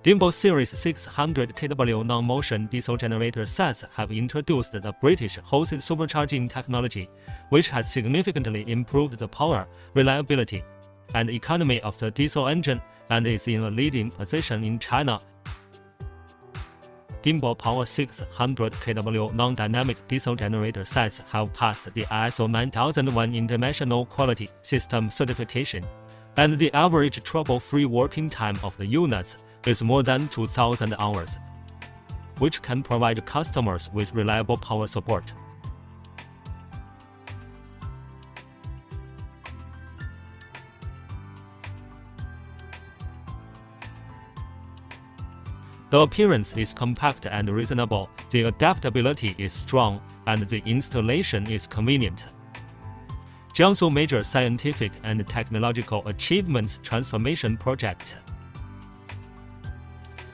Dingbo Series 600kw non-motion diesel generator sets have introduced the British Holset supercharging technology, which has significantly improved the power, reliability, and economy of the diesel engine and is in a leading position in China. Dingbo Power 600kw non-dynamic diesel generator sets have passed the ISO 9001 International Quality System certification, and the average trouble-free working time of the units is more than 2,000 hours, which can provide customers with reliable power support. The appearance is compact and reasonable, the adaptability is strong, and the installation is convenient. Jiangsu Major Scientific and Technological Achievements Transformation Project.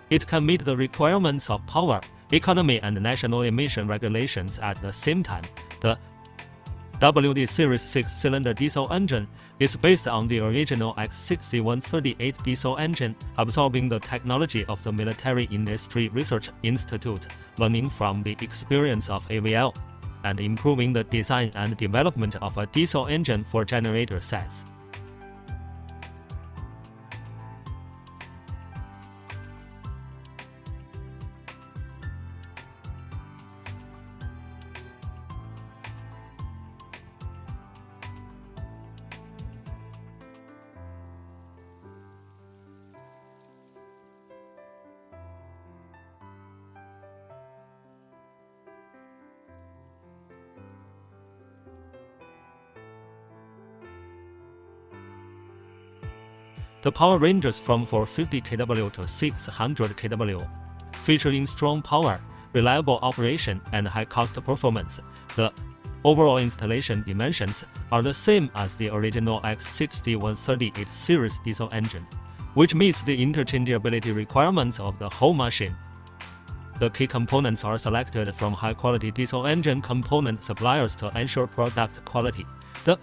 It can meet the requirements of power, economy, and national emission regulations at the same time. The WD Series 6-cylinder diesel engine is based on the original X6138 diesel engine, absorbing the technology of the Military Industry Research Institute, learning from the experience of AVL, and improving the design and development of a diesel engine for generator sets. The power ranges from 450kw to 600kw, featuring strong power, reliable operation, and high-cost performance. The overall installation dimensions are the same as the original X6138 series diesel engine, which meets the interchangeability requirements of the whole machine. The key components are selected from high-quality diesel engine component suppliers to ensure product quality. The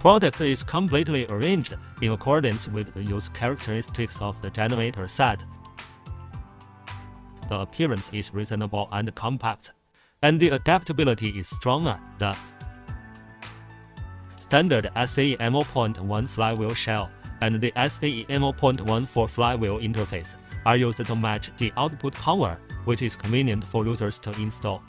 product is completely arranged in accordance with the use characteristics of the generator set. The appearance is reasonable and compact, and the adaptability is stronger. The standard SAE M0.1 flywheel shell and the SAE M0.14 flywheel interface are used to match the output power, which is convenient for users to install.